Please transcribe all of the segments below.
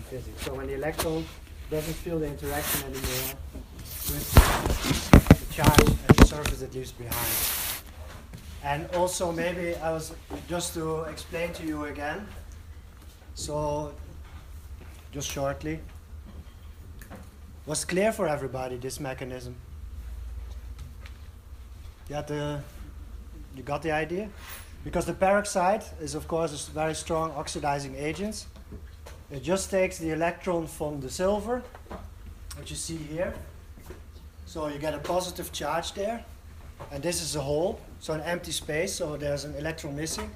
physics. So when the electron doesn't feel the interaction anymore with the charge at the surface it leaves behind. And also maybe I was just to explain to you again. So just shortly. Was clear for everybody this mechanism? You got the idea? Because the peroxide is of course a very strong oxidizing agent. It just takes the electron from the silver, which you see here. So you get a positive charge there. And this is a hole, so an empty space, so there's an electron missing.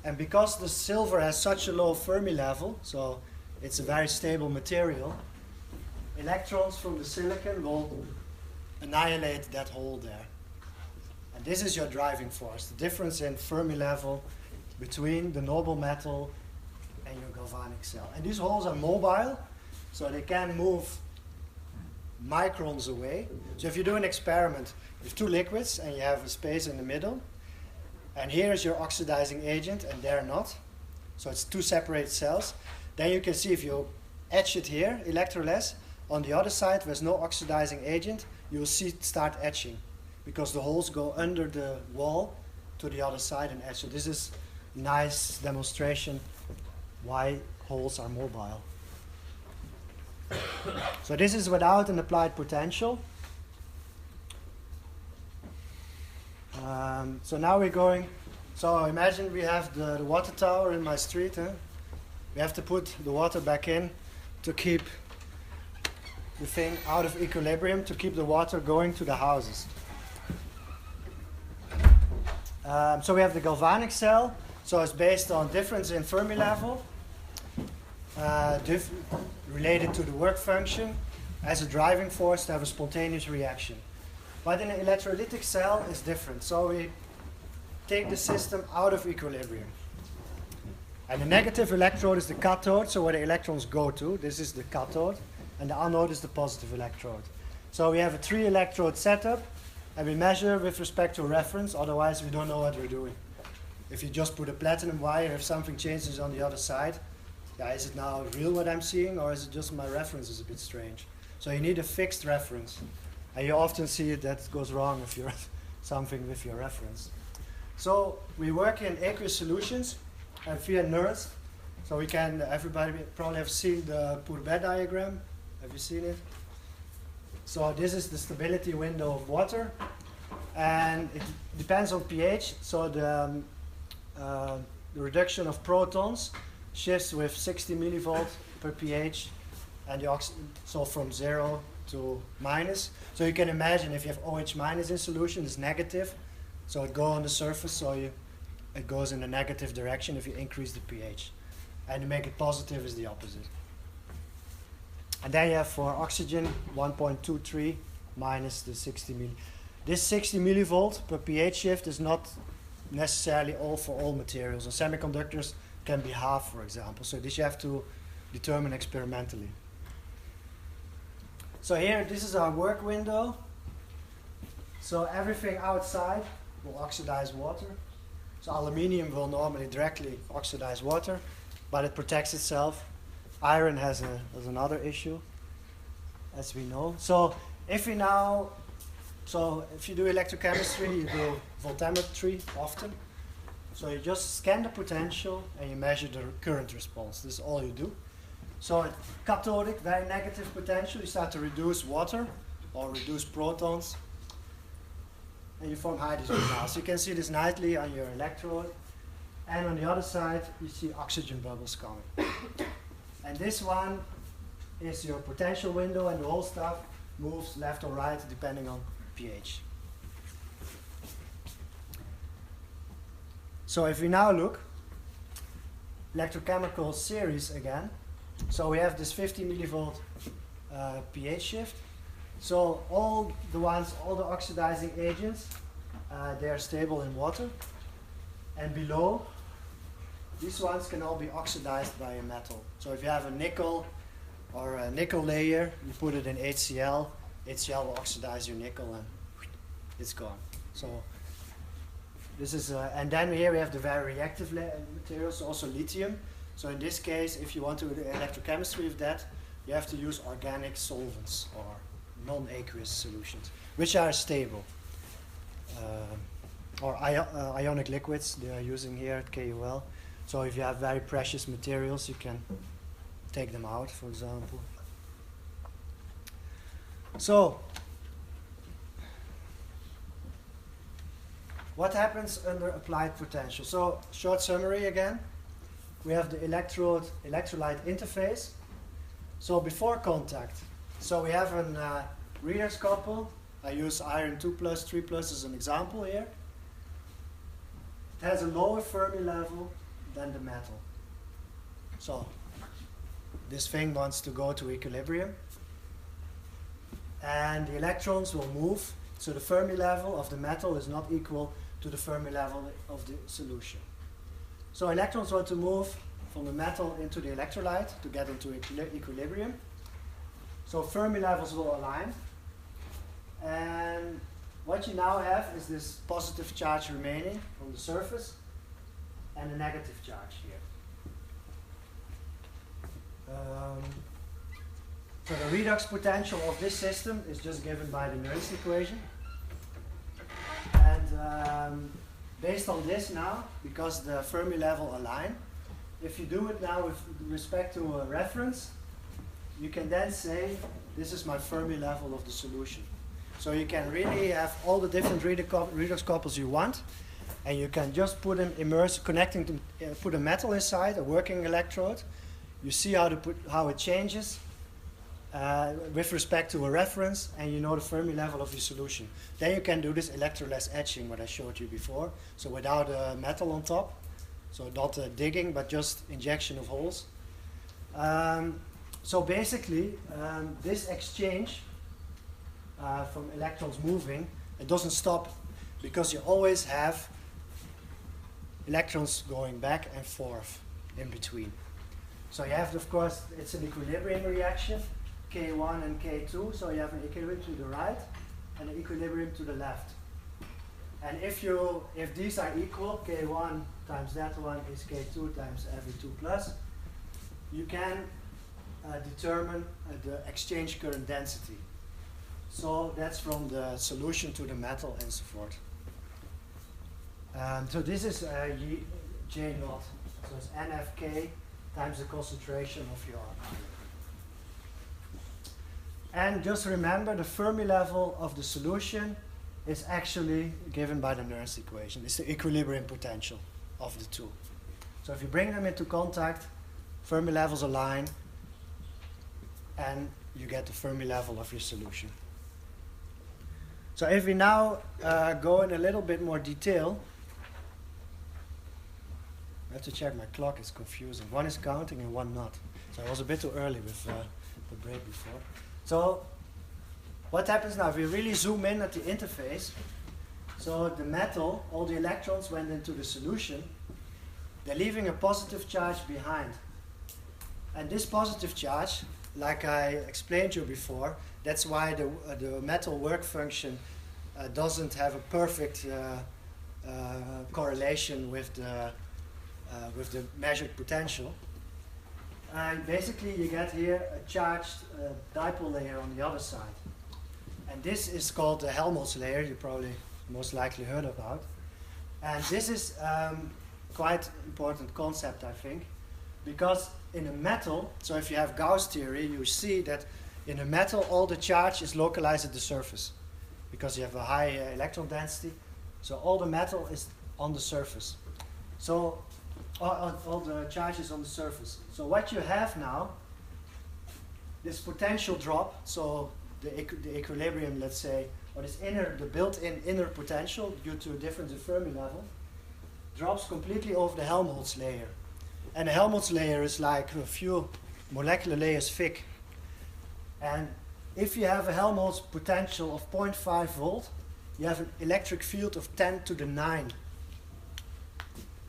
And because the silver has such a low Fermi level, so it's a very stable material, electrons from the silicon will annihilate that hole there. And this is your driving force, the difference in Fermi level between the noble metal and your galvanic cell. And these holes are mobile, so they can move microns away. So if you do an experiment with two liquids and you have a space in the middle, and here is your oxidizing agent and there not, so it's two separate cells, then you can see if you etch it here, electroless, on the other side there's no oxidizing agent, you will see it start etching because the holes go under the wall to the other side and etch. So this is a nice demonstration why holes are mobile. So this is without an applied potential. So now we're going, so imagine we have the water tower in my street. We have to put the water back in to keep the thing out of equilibrium, to keep the water going to the houses. So we have the galvanic cell. So it's based on difference in Fermi level, related to the work function, as a driving force to have a spontaneous reaction. But in an electrolytic cell, it's different. So we take the system out of equilibrium. And the negative electrode is the cathode, so where the electrons go to. This is the cathode. And the anode is the positive electrode. So we have a 3-electrode setup, and we measure with respect to reference, otherwise we don't know what we're doing. If you just put a platinum wire, if something changes on the other side, yeah, is it now real what I'm seeing, or is it just my reference is a bit strange? So you need a fixed reference. And you often see it that goes wrong if you're something with your reference. So we work in aqueous solutions, and via NERSC. So we can, everybody probably have seen the Pourbet diagram. Have you seen it? So this is the stability window of water, and it depends on pH. So the reduction of protons shifts with 60 millivolt per pH, and so from 0 to minus. So you can imagine if you have OH minus in solution, it's negative. So it goes on the surface, so it goes in a negative direction if you increase the pH. And to make it positive is the opposite. And then you have for oxygen 1.23 minus the 60 milli. This 60 millivolt per pH shift is not necessarily all for all materials. And semiconductors can be half, for example. So this you have to determine experimentally. So here, this is our work window. So everything outside will oxidize water. So aluminium will normally directly oxidize water, but it protects itself. Iron has another issue, as we know. So if you do electrochemistry, you do voltammetry often. So you just scan the potential and you measure the current response. This is all you do. So cathodic, very negative potential, you start to reduce water or reduce protons, and you form hydrogen now. So you can see this nicely on your electrode. And on the other side, you see oxygen bubbles coming. And this one is your potential window, and the whole stuff moves left or right depending on pH. So if we now look, electrochemical series again. So we have this 50 millivolt pH shift. So all the oxidizing agents, they are stable in water. And below, these ones can all be oxidized by a metal. So if you have a nickel or a nickel layer, you put it in HCl, HCl will oxidize your nickel and it's gone. So this is, and then here we have the very reactive materials, also lithium. So in this case, if you want to do the electrochemistry of that, you have to use organic solvents or non-aqueous solutions, which are stable. Or ionic liquids they are using here at KUL. So if you have very precious materials, you can take them out, for example. So, what happens under applied potential? So, short summary again. We have the electrolyte interface. So before contact, so we have a redox couple. I use iron 2+, 3+ as an example here. It has a lower Fermi level than the metal. So this thing wants to go to equilibrium. And the electrons will move. So the Fermi level of the metal is not equal to the Fermi level of the solution. So electrons want to move from the metal into the electrolyte to get into equilibrium. So Fermi levels will align. And what you now have is this positive charge remaining on the surface and a negative charge here. So the redox potential of this system is just given by the Nernst equation. And based on this now, because the Fermi level align, if you do it now with respect to a reference, you can then say, this is my Fermi level of the solution. So you can really have all the different redox couples you want, and you can just put them connecting to, put a metal inside, a working electrode. You see how it changes with respect to a reference, and you know the Fermi level of your solution. Then you can do this electroless etching, what I showed you before. So without a metal on top, so not digging, but just injection of holes. So basically, this exchange from electrons moving, it doesn't stop because you always have electrons going back and forth in between. So you have, of course, it's an equilibrium reaction, K1 and K2, so you have an equilibrium to the right and an equilibrium to the left. And if these are equal, K1 times that one is K2 times Fe2 plus, you can determine the exchange current density. So that's from the solution to the metal and so forth. So this is J naught. So it's NFK times the concentration of your ion. And just remember, the Fermi level of the solution is actually given by the Nernst equation. It's the equilibrium potential of the two. So if you bring them into contact, Fermi levels align, and you get the Fermi level of your solution. So if we now go in a little bit more detail, I have to check my clock, it's confusing. One is counting and one not. So I was a bit too early with the break before. So what happens now, if we really zoom in at the interface, so the metal, all the electrons went into the solution, they're leaving a positive charge behind. And this positive charge, like I explained to you before, that's why the metal work function doesn't have a perfect correlation with the measured potential. Basically, you get here a charged dipole layer on the other side. And this is called the Helmholtz layer, you probably most likely heard about. And this is quite important concept, I think, because in a metal, so if you have Gauss theory, you see that in a metal all the charge is localized at the surface because you have a high electron density. So all the metal is on the surface. So all the charge is on the surface. So what you have now, this potential drop, so the equilibrium, let's say, or this the built-in inner potential due to a difference in Fermi level, drops completely over the Helmholtz layer. And the Helmholtz layer is like a few molecular layers thick. And if you have a Helmholtz potential of 0.5 volt, you have an electric field of 10 to the 9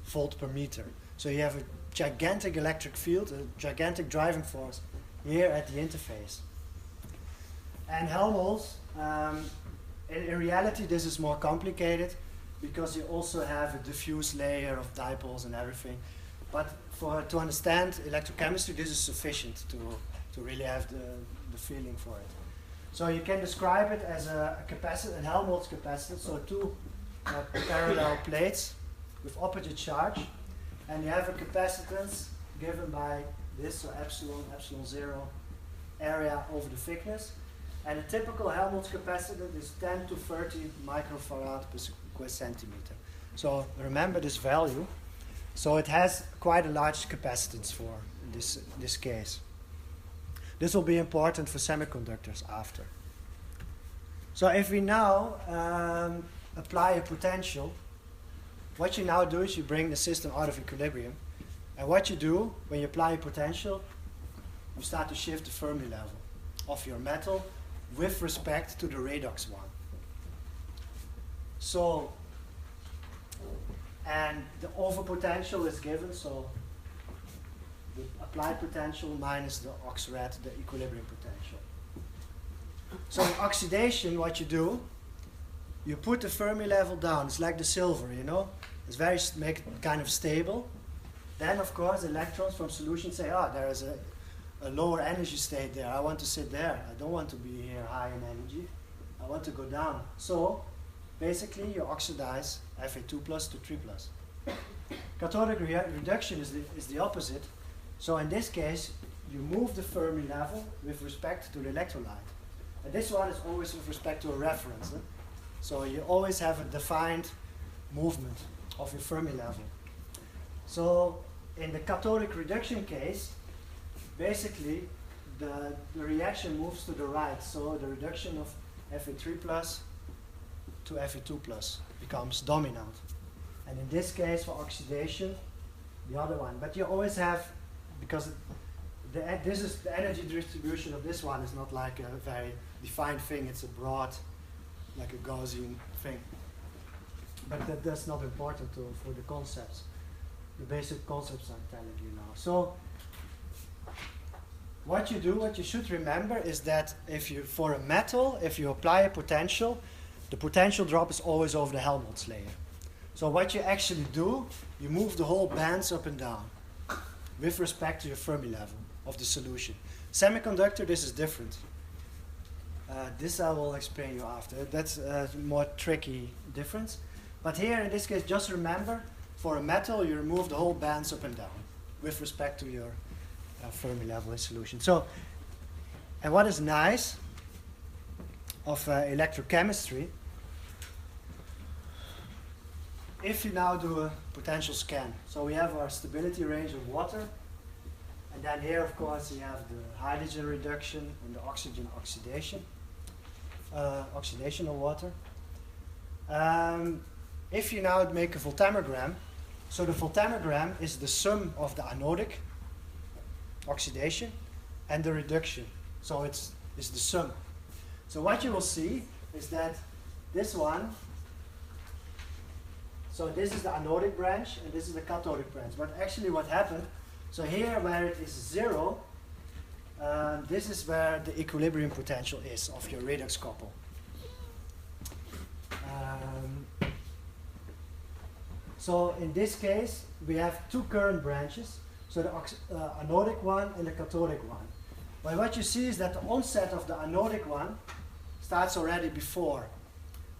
volt per meter. So you have a gigantic electric field, a gigantic driving force here at the interface. And Helmholtz, in reality this is more complicated because you also have a diffuse layer of dipoles and everything. But to understand electrochemistry, this is sufficient to really have the feeling for it. So you can describe it as a capacitor, a Helmholtz capacitance, so two parallel plates with opposite charge, and you have a capacitance given by this, so epsilon 0 area over the thickness. And a typical Helmholtz capacitor is 10 to 30 microfarad per square centimeter. So remember this value. So it has quite a large capacitance for this case. This will be important for semiconductors after. So if we now apply a potential, what you now do is you bring the system out of equilibrium. And what you do when you apply a potential, you start to shift the Fermi level of your metal with respect to the redox one. So, and the overpotential is given, so the applied potential minus the oxred, the equilibrium potential. So in oxidation, what you do, you put the Fermi level down. It's like the silver, you know? It's very, make it kind of stable. Then, of course, electrons from solution say, oh, there is a lower energy state there. I want to sit there. I don't want to be here high in energy. I want to go down. So, basically, you oxidize Fa2 plus to 3 plus. Cathodic reduction is the opposite. So, in this case, you move the Fermi level with respect to the electrolyte. And this one is always with respect to a reference. So, you always have a defined movement of your Fermi level. So, in the cathodic reduction case, basically, the reaction moves to the right. So, the reduction of Fe3 plus to Fe2 plus becomes dominant. And in this case, for oxidation, the other one. But you always have, because this is the energy distribution of this one is not like a very defined thing. It's a broad, like a Gaussian thing. But that's not important for the concepts. The basic concepts I'm telling you now. So what you do, what you should remember is that for a metal, if you apply a potential, the potential drop is always over the Helmholtz layer. So what you actually do, you move the whole bands up and down with respect to your Fermi level of the solution. Semiconductor, this is different. This I will explain you after. That's a more tricky difference. But here in this case, just remember, for a metal, you remove the whole bands up and down with respect to your Fermi level in solution. So, and what is nice of electrochemistry, if you now do a potential scan, so we have our stability range of water, and then here, of course, you have the hydrogen reduction and the oxygen oxidation, oxidation of water. If you now make a voltammogram, so the voltammogram is the sum of the anodic oxidation and the reduction. So it's the sum. So what you will see is that this one, so this is the anodic branch and this is the cathodic branch. But actually what happened, so here where it is 0, this is where the equilibrium potential is of your redox couple. So in this case, we have two current branches, so the anodic one and the cathodic one. But what you see is that the onset of the anodic one starts already before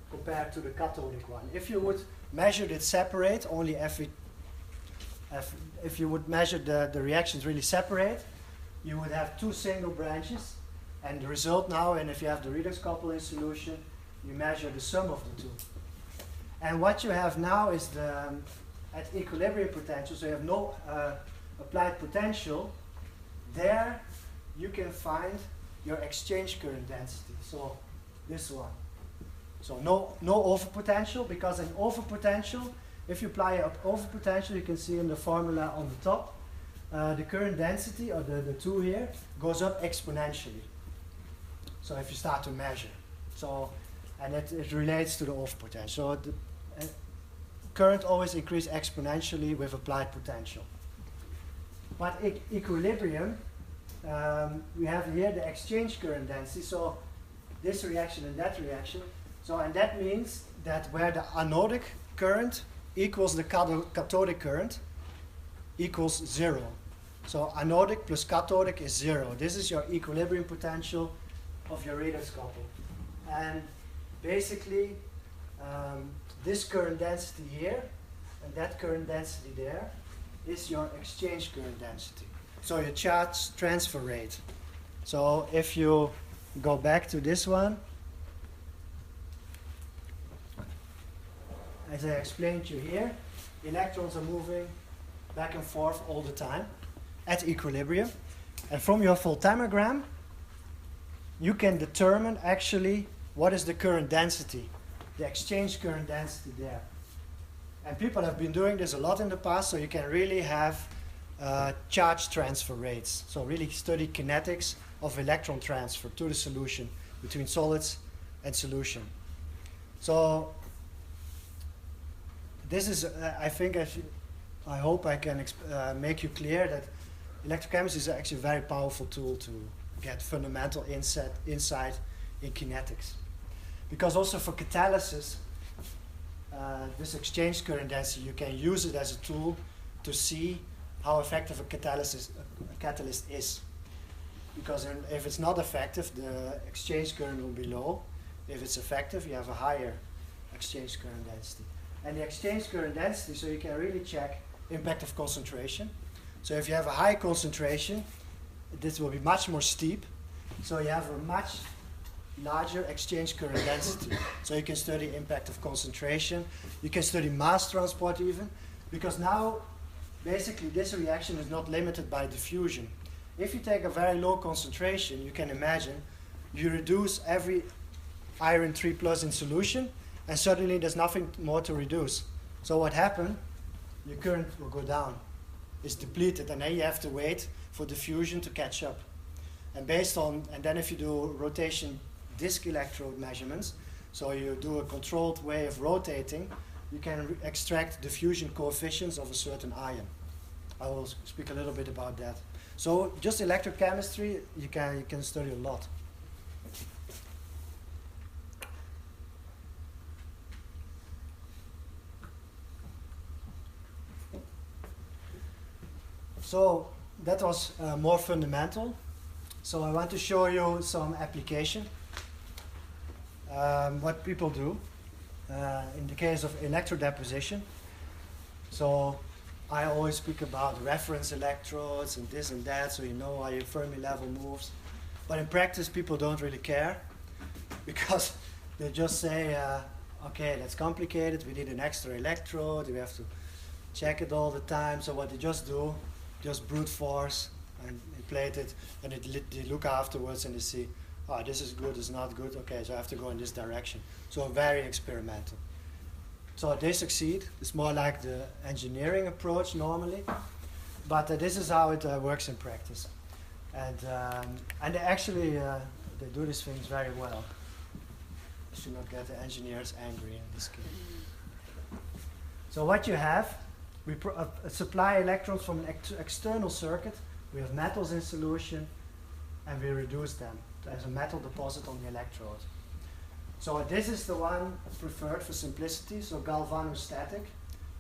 compared to the cathodic one. If you would measure it separate, only if you would measure the reactions really separate, you would have two single branches, and the result now, and if you have the redox couple in solution, you measure the sum of the two. And what you have now is at equilibrium potential, so you have no applied potential, there you can find your exchange current density, so this one. So no overpotential, because in overpotential, if you apply an overpotential, you can see in the formula on the top, the current density, or the 2 here, goes up exponentially. So if you start to measure. So, and it relates to the overpotential. So the current always increases exponentially with applied potential. But equilibrium, we have here the exchange current density, so this reaction and that reaction. So, and that means that where the anodic current equals the cathodic current, equals 0. So anodic plus cathodic is 0. This is your equilibrium potential of your redox couple. And basically, this current density here and that current density there is your exchange current density. So your charge transfer rate. So if you go back to this one, as I explained to you here, electrons are moving back and forth all the time at equilibrium. And from your voltammogram, you can determine actually what is the current density, the exchange current density there. And people have been doing this a lot in the past, so you can really have charge transfer rates. So really study kinetics of electron transfer to the solution between solids and solution. So this is, I hope I can make you clear that electrochemistry is actually a very powerful tool to get fundamental insight in kinetics. Because also for catalysis, this exchange current density, you can use it as a tool to see how effective a catalyst is. Because if it's not effective, the exchange current will be low. If it's effective, you have a higher exchange current density. And the exchange current density, so you can really check impact of concentration. So if you have a high concentration, this will be much more steep. So you have a much larger exchange current density. So you can study impact of concentration. You can study mass transport even, because now basically this reaction is not limited by diffusion. If you take a very low concentration, you can imagine you reduce every iron 3 plus in solution, and suddenly there's nothing more to reduce. So what happened? Your current will go down. It's depleted, and then you have to wait for diffusion to catch up. And then if you do rotation disk electrode measurements, so you do a controlled way of rotating, you can extract diffusion coefficients of a certain ion. I will speak a little bit about that. So just electrochemistry, you can study a lot. So that was more fundamental. So I want to show you some application. What people do in the case of electrodeposition. So I always speak about reference electrodes and this and that, so you know how your Fermi level moves. But in practice, people don't really care, because they just say, okay, that's complicated, we need an extra electrode, we have to check it all the time. So what they just do, just brute force, and they plate it, and they look afterwards and they see, oh, this is good, it's not good, okay, so I have to go in this direction. So very experimental. So they succeed. It's more like the engineering approach normally, but this is how it works in practice. And they actually they do these things very well. I should not get the engineers angry in this case. So what you have, we supply electrons from an external circuit. We have metals in solution, and we reduce them as a metal deposit on the electrode. So this is the one preferred for simplicity, so galvanostatic.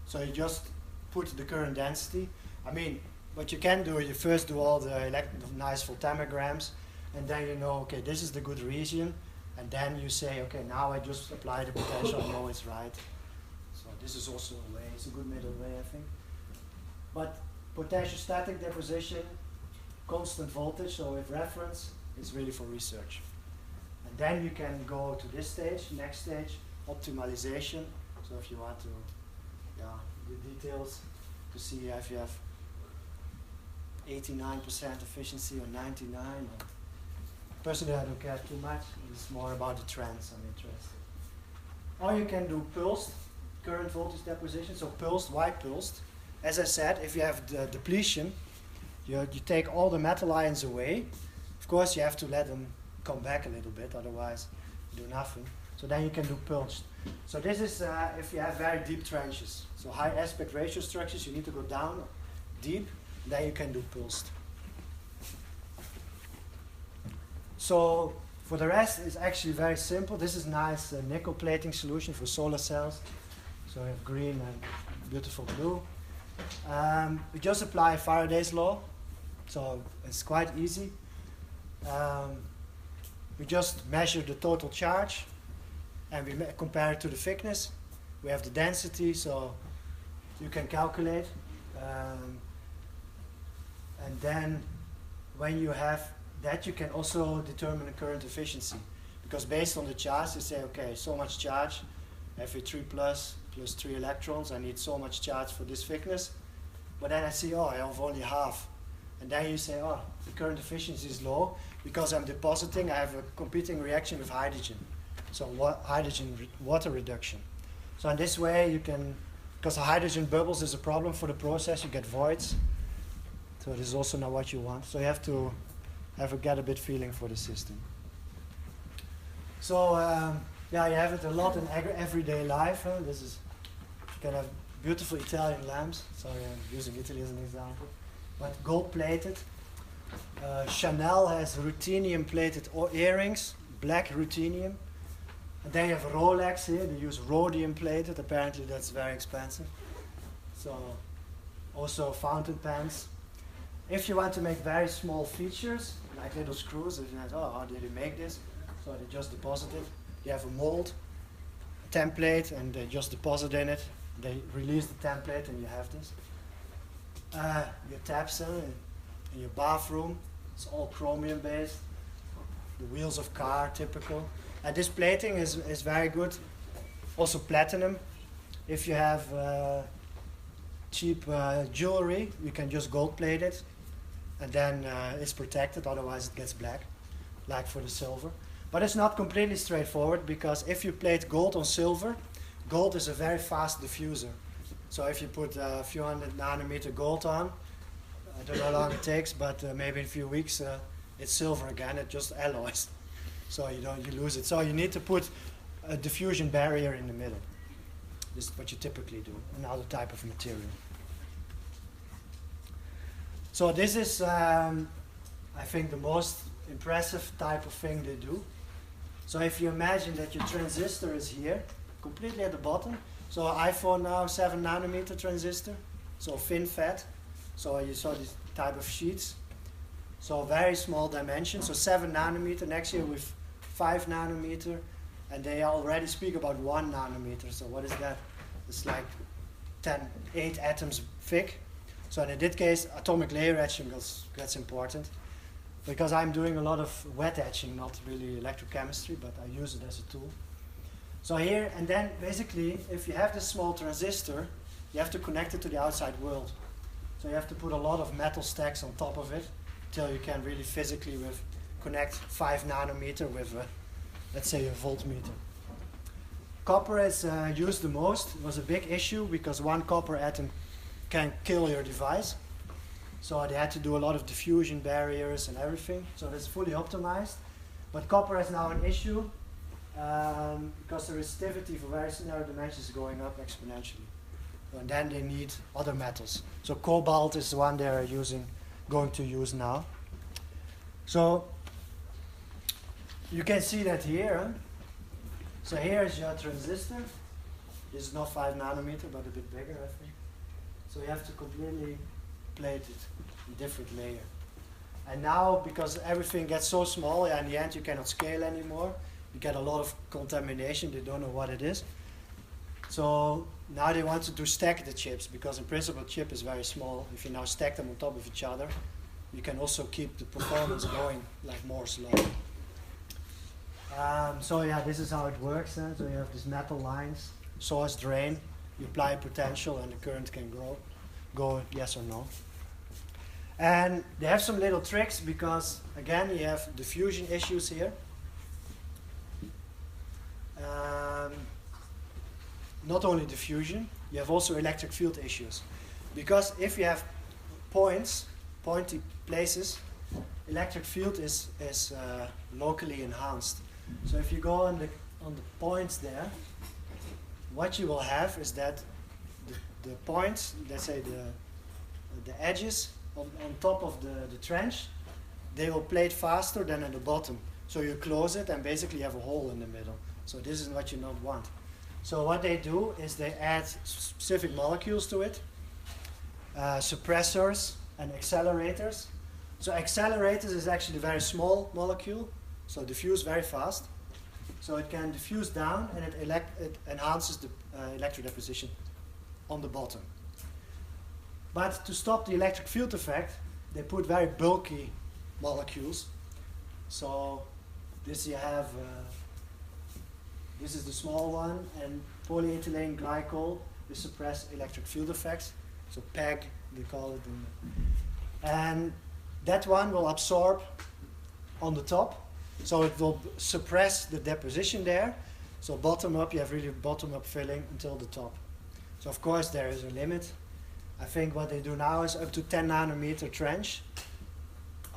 So you just put the current density. I mean, what you can do, you first do all the nice voltammograms, and then you know, okay, this is the good region, and then you say, okay, now I just apply the potential, I know it's right. So this is also a way, it's a good middle way, I think. But potentiostatic deposition, constant voltage, so with reference, it's really for research. And then you can go to this stage, next stage, optimization. So if you want to, the details to see if you have 89% efficiency or 99. Personally, I don't care too much. It's more about the trends I'm interested. Or you can do pulsed current voltage deposition. So pulsed, why pulsed? As I said, if you have the depletion, you take all the metal ions away. Of course, you have to let them come back a little bit, otherwise you do nothing. So then you can do pulsed. So this is if you have very deep trenches. So high aspect ratio structures, you need to go down deep, then you can do pulsed. So for the rest, it's actually very simple. This is nice nickel plating solution for solar cells. So you have green and beautiful blue. We just apply Faraday's law, so it's quite easy. We just measure the total charge, and we compare it to the thickness. We have the density, so you can calculate. And then when you have that, you can also determine the current efficiency. Because based on the charge, you say, okay, so much charge, Fe3 plus 3 electrons, I need so much charge for this thickness. But then I see, oh, I have only half. And then you say, oh, the current efficiency is low because I'm depositing, I have a competing reaction with hydrogen. So hydrogen water reduction. So in this way you can, because the hydrogen bubbles is a problem for the process, you get voids. So this is also not what you want. So you have to get a bit feeling for the system. So yeah, you have it a lot in everyday life. This is, you can have beautiful Italian lamps. Sorry, I'm using Italy as an example. But gold-plated. Chanel has ruthenium-plated earrings, black ruthenium. And then you have Rolex here. They use rhodium-plated. Apparently that's very expensive. So also fountain pens. If you want to make very small features, like little screws, if you think, oh, how did they make this? So they just deposit it. You have a mold, a template, and they just deposit in it. They release the template, and you have this. Your taps in your bathroom, it's all chromium based. The wheels of car, typical. And this plating is very good. Also platinum. If you have cheap jewelry, you can just gold plate it, and then it's protected, otherwise it gets black, like for the silver. But it's not completely straightforward, because if you plate gold on silver, gold is a very fast diffuser. So if you put a few hundred nanometer gold on, I don't know how long it takes, but maybe in a few weeks it's silver again, it just alloys. So you lose it. So you need to put a diffusion barrier in the middle. This is what you typically do, another type of material. So this is, I think, the most impressive type of thing they do. So if you imagine that your transistor is here, completely at the bottom. So iPhone now 7 nanometer transistor, so FinFET. So you saw this type of sheets. So very small dimension. So 7 nanometer, next year with 5 nanometer, and they already speak about 1 nanometer. So what is that? It's like 8 atoms thick. So in this case, atomic layer etching gets important, because I'm doing a lot of wet etching, not really electrochemistry, but I use it as a tool. So here, and then basically, if you have this small transistor, you have to connect it to the outside world. So you have to put a lot of metal stacks on top of it till you can really physically connect 5 nanometer with, let's say, a voltmeter. Copper is used the most. It was a big issue because one copper atom can kill your device. So they had to do a lot of diffusion barriers and everything. So that's fully optimized. But copper is now an issue because the resistivity for very narrow dimensions is going up exponentially. And then they need other metals. So cobalt is the one they're going to use now. So you can see that here. So here is your transistor. This is not 5 nanometer, but a bit bigger, I think. So you have to completely plate it in different layer. And now, because everything gets so small, in the end you cannot scale anymore. You get a lot of contamination, they don't know what it is. So now they want to stack the chips, because in principle chip is very small. If you now stack them on top of each other, you can also keep the performance going like Moore's law. So yeah, this is how it works. So you have these metal lines, source drain, you apply potential and the current can go yes or no. And they have some little tricks, because again you have diffusion issues here. Not only diffusion, you have also electric field issues. Because if you have pointy places, electric field is locally enhanced. So if you go on the points there, what you will have is that the points, let's say the edges on top of the trench, they will plate faster than at the bottom. So you close it and basically you have a hole in the middle. So this is what you don't want. So what they do is they add specific molecules to it. suppressors and accelerators. So accelerators is actually a very small molecule, so diffuse very fast. So it can diffuse down and it enhances the electric deposition on the bottom. But to stop the electric field effect, they put very bulky molecules. So this you have, this is the small one, and polyethylene glycol, they suppress electric field effects. So PEG, they call it. And that one will absorb on the top. So it will suppress the deposition there. So bottom up, you have really bottom up filling until the top. So of course there is a limit. I think what they do now is up to 10 nanometer trench.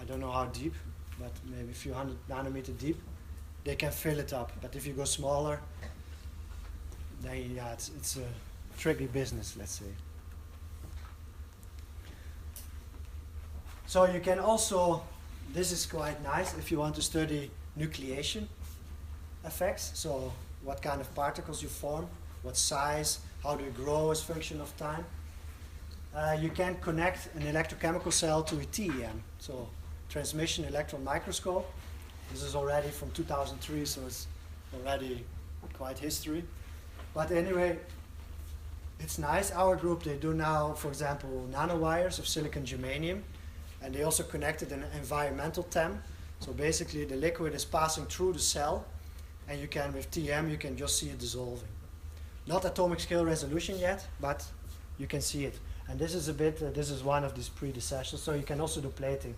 I don't know how deep, but maybe a few hundred nanometer deep. They can fill it up. But if you go smaller, then yeah, it's a tricky business, let's say. So you can also, this is quite nice if you want to study nucleation effects. So what kind of particles you form, what size, how they grow as function of time. You can connect an electrochemical cell to a TEM, so transmission electron microscope. This is already from 2003, so it's already quite history. But anyway, it's nice. Our group, they do now, for example, nanowires of silicon germanium, and they also connected an environmental TEM. So basically the liquid is passing through the cell, and you can, with TM, you can just see it dissolving. Not atomic scale resolution yet, but you can see it. And this is a bit, this is one of these predecessors, so you can also do plating.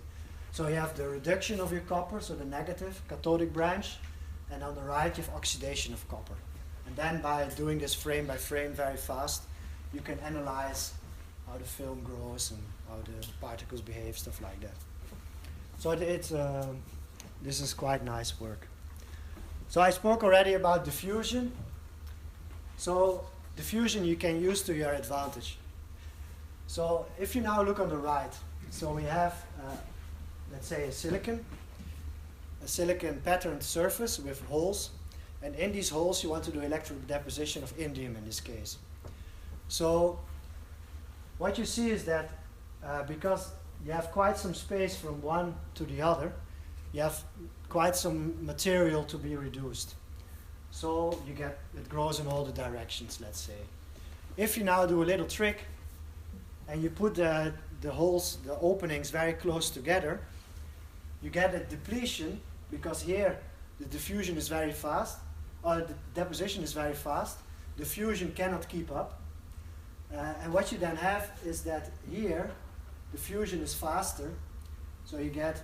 So you have the reduction of your copper, so the negative cathodic branch, and on the right you have oxidation of copper. And then by doing this frame by frame very fast, you can analyze how the film grows and how the particles behave, stuff like that. So this is quite nice work. So I spoke already about diffusion. So diffusion you can use to your advantage. So if you now look on the right, so we have, let's say, a silicon patterned surface with holes, and in these holes you want to do electric deposition of indium in this case. So what you see is that because you have quite some space from one to the other, you have quite some material to be reduced. So you get, it grows in all the directions, let's say. If you now do a little trick, and you put the holes, the openings very close together, you get a depletion, because here the diffusion is very fast, or the deposition is very fast, the fusion cannot keep up. And what you then have is that here the fusion is faster, so you get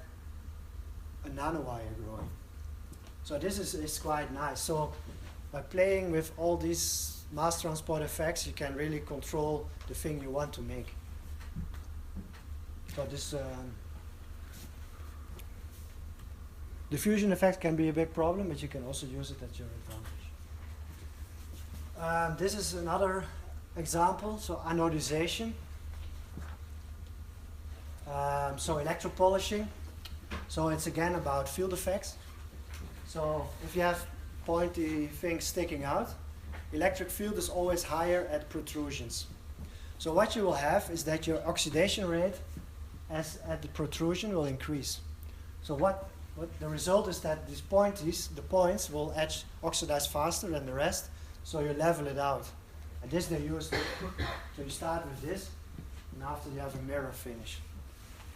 a nanowire growing. So this is quite nice. So by playing with all these mass transport effects, you can really control the thing you want to make. So this diffusion effect can be a big problem, but you can also use it at your advantage. This is another example, so anodization. So electropolishing. So it's again about field effects. So if you have pointy things sticking out, electric field is always higher at protrusions. So what you will have is that your oxidation rate at the protrusion will increase. So what the result is that these pointies, the points will oxidize faster than the rest, so you level it out. And this they use, so you start with this, and after you have a mirror finish,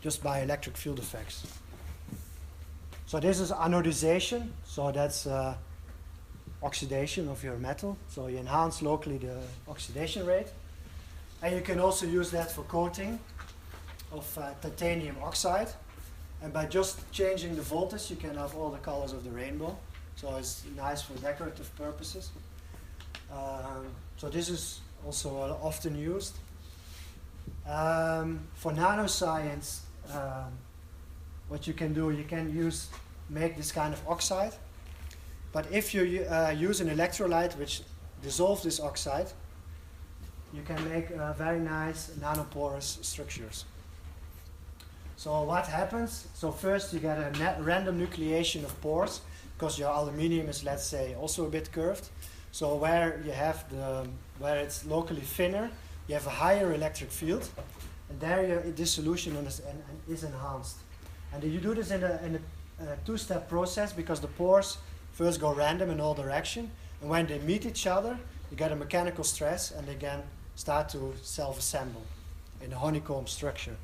just by electric field effects. So this is anodization, so that's oxidation of your metal. So you enhance locally the oxidation rate. And you can also use that for coating of titanium oxide. And by just changing the voltage, you can have all the colors of the rainbow. So it's nice for decorative purposes. So this is also often used. For nanoscience, what you can do, you can make this kind of oxide. But if you use an electrolyte which dissolves this oxide, you can make very nice nanoporous structures. So what happens? So first you get a random nucleation of pores, because your aluminium is, let's say, also a bit curved. So where you have where it's locally thinner, you have a higher electric field, and there this solution is enhanced. And you do this in a two-step process because the pores first go random in all direction, and when they meet each other, you get a mechanical stress, and they again start to self-assemble in a honeycomb structure.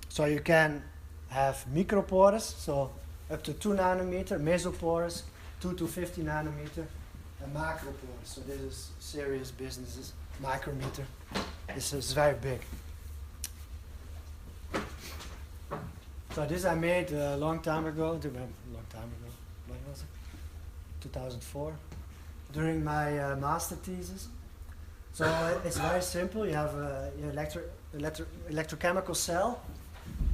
So you can have micropores, so up to 2 nanometer, mesopores, 2 to 50 nanometer, and macropores. So this is serious businesses, micrometer. This is very big. So this I made a long time ago, when was it? 2004, during my master thesis. So it's very simple. You have your electrochemical cell.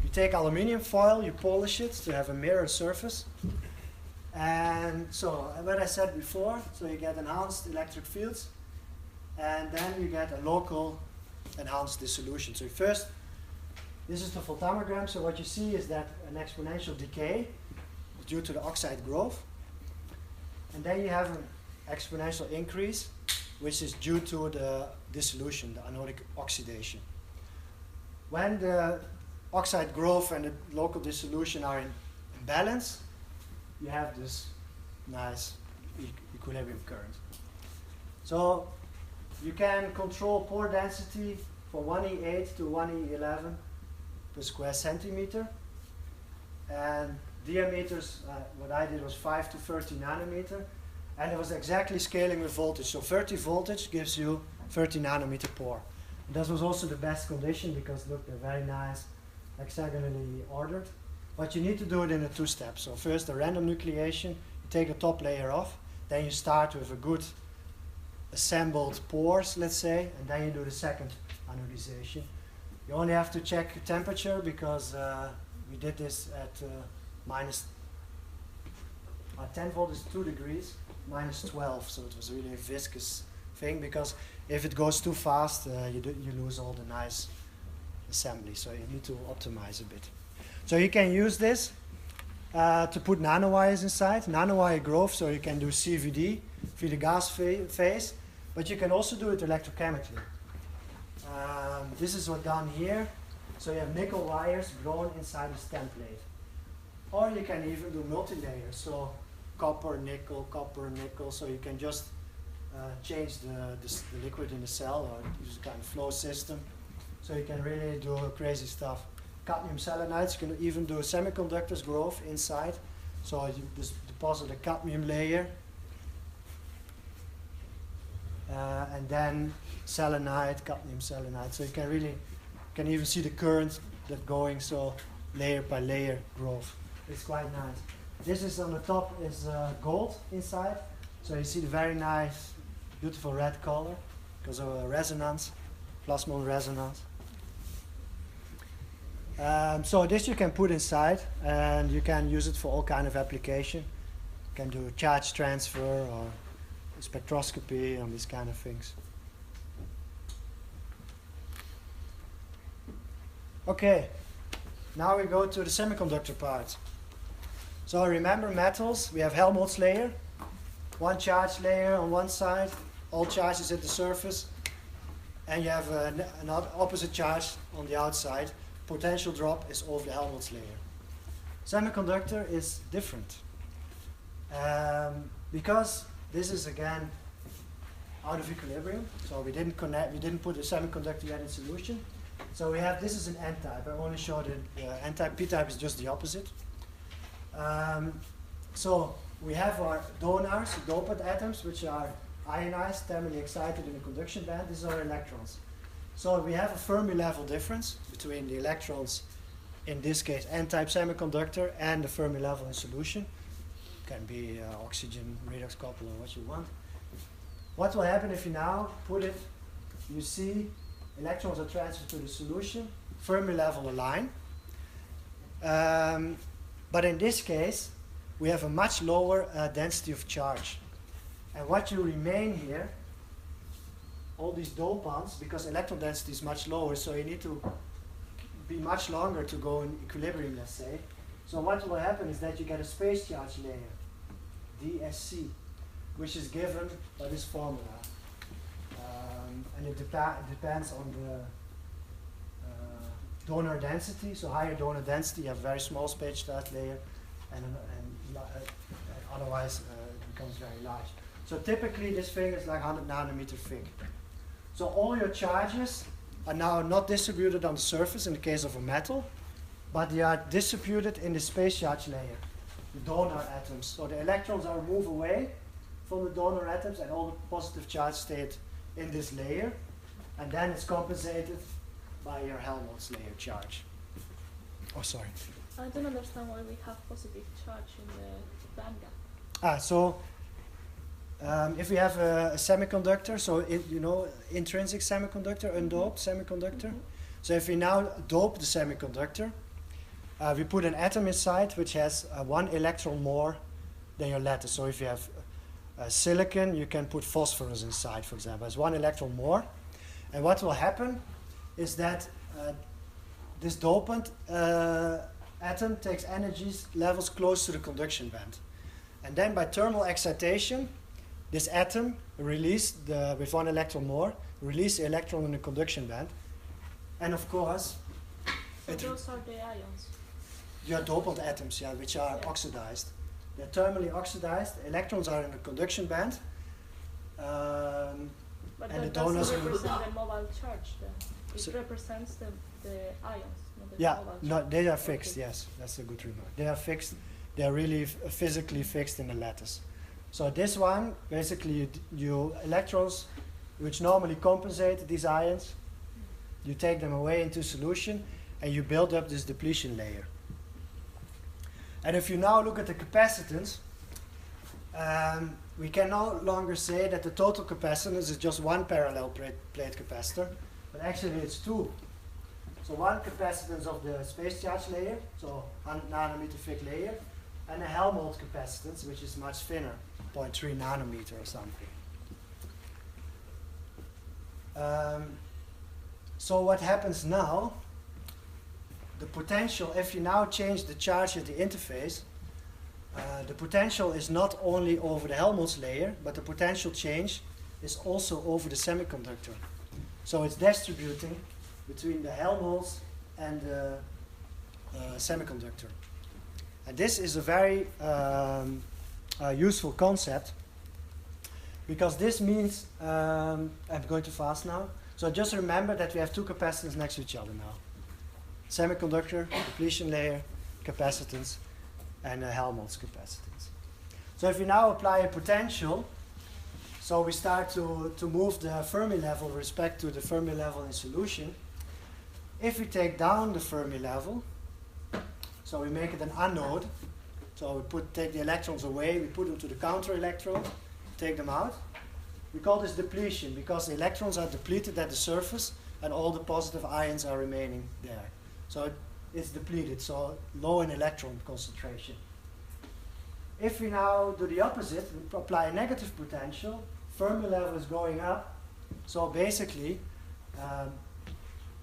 You take aluminium foil, you polish it to have a mirror surface. And so what I said before, so you get enhanced electric fields, and then you get a local enhanced dissolution. So first, this is the voltammogram. So what you see is that an exponential decay due to the oxide growth. And then you have an exponential increase, which is due to the dissolution, the anodic oxidation. When the oxide growth and the local dissolution are in balance, you have this nice equilibrium current. So you can control pore density from 1E8 to 1E11 per square centimeter. And diameters, what I did was 5 to 30 nanometer. And it was exactly scaling with voltage. So 30 voltage gives you 30 nanometer pore. And this was also the best condition because look, they're very nice, hexagonally ordered. But you need to do it in a two-step. So first the random nucleation, you take the top layer off, then you start with a good assembled pores, let's say, and then you do the second anodization. You only have to check temperature because we did this at minus 10 volt is 2 degrees, minus 12, so it was really a viscous thing because if it goes too fast, you lose all the nice assembly, so you need to optimize a bit. So you can use this to put nanowires inside, nanowire growth, so you can do CVD, feed the gas phase, but you can also do it electrochemically. This is what's done here. So you have nickel wires grown inside a stem plate. Or you can even do multi-layer, so copper, nickel, so you can just change the liquid in the cell or use a kind of flow system. So you can really do crazy stuff. Cadmium selenites, you can even do semiconductors growth inside. So you just deposit a cadmium layer and then selenite, cadmium selenite. So you can even see the current that going, so layer by layer growth. It's quite nice. This is on the top is gold inside. So you see the very nice, beautiful red color because of a resonance, plasmon resonance. So this you can put inside and you can use it for all kind of application. You can do charge transfer or spectroscopy and these kind of things. Okay, now we go to the semiconductor part. So remember metals, we have Helmholtz layer, one charge layer on one side, all charges at the surface, and you have an opposite charge on the outside. Potential drop is over the Helmholtz layer. Semiconductor is different because this is again out of equilibrium. So we didn't put the semiconductor yet in solution. So we have, this is an N-type. I only showed the N-type. P-type is just the opposite. So we have our donors, dopant atoms, which are ionized, thermally excited in the conduction band. These are electrons. So we have a Fermi level difference between the electrons, in this case N-type semiconductor, and the Fermi level in solution. Can be oxygen, redox couple, or what you want. What will happen if you now put it, you see electrons are transferred to the solution, Fermi level align. But in this case, we have a much lower density of charge. And what you remain here, all these dopants, because electron density is much lower, so you need to be much longer to go in equilibrium, let's say. So what will happen is that you get a space charge layer, DSC, which is given by this formula. and it depends on the donor density. So higher donor density, you have a very small space charge layer, and otherwise it becomes very large. So typically this thing is like 100 nanometer thick. So all your charges are now not distributed on the surface in the case of a metal, but they are distributed in the space charge layer, the donor atoms. So the electrons are moved away from the donor atoms, and all the positive charge stayed in this layer, and then it's compensated by your Helmholtz layer charge. Oh, sorry. I don't understand why we have positive charge in the band gap. If we have a semiconductor, so intrinsic semiconductor, undoped semiconductor. So if we now dope the semiconductor, we put an atom inside which has 1 electron more than your lattice. So if you have silicon, you can put phosphorus inside, for example. It's 1 electron more. And what will happen is that this dopant atom takes energy levels close to the conduction band. And then by thermal excitation, this atom with 1 electron more, release the electron in the conduction band. And of course, so those are the ions. Your dopant atoms, which are oxidized. They're thermally oxidized. Electrons are in the conduction band. But and that the donors doesn't represent the mobile charge then. It represents the ions, not the mobile charge. No, they are fixed, yes. That's a good remark. They are fixed. They are really physically fixed in the lattice. So this one, basically, you electrons, which normally compensate these ions, you take them away into solution, and you build up this depletion layer. And if you now look at the capacitance, we can no longer say that the total capacitance is just one parallel plate capacitor, but actually it's two. So one capacitance of the space charge layer, so 100 nanometer thick layer, and a Helmholtz capacitance, which is much thinner, 0.3 nanometer or something. So what happens now, the potential, if you now change the charge at the interface, the potential is not only over the Helmholtz layer, but the potential change is also over the semiconductor. So it's distributing between the Helmholtz and the semiconductor. And this is a very useful concept, because this means, I'm going too fast now, so just remember that we have two capacitors next to each other now. Semiconductor, depletion layer, capacitance, and a Helmholtz capacitance. So if we now apply a potential, so we start to move the Fermi level with respect to the Fermi level in solution. If we take down the Fermi level, so we make it an anode, so we take the electrons away, we put them to the counter electrode, take them out. We call this depletion because the electrons are depleted at the surface and all the positive ions are remaining there. So it's depleted, so low in electron concentration. If we now do the opposite, we apply a negative potential, Fermi level is going up, so basically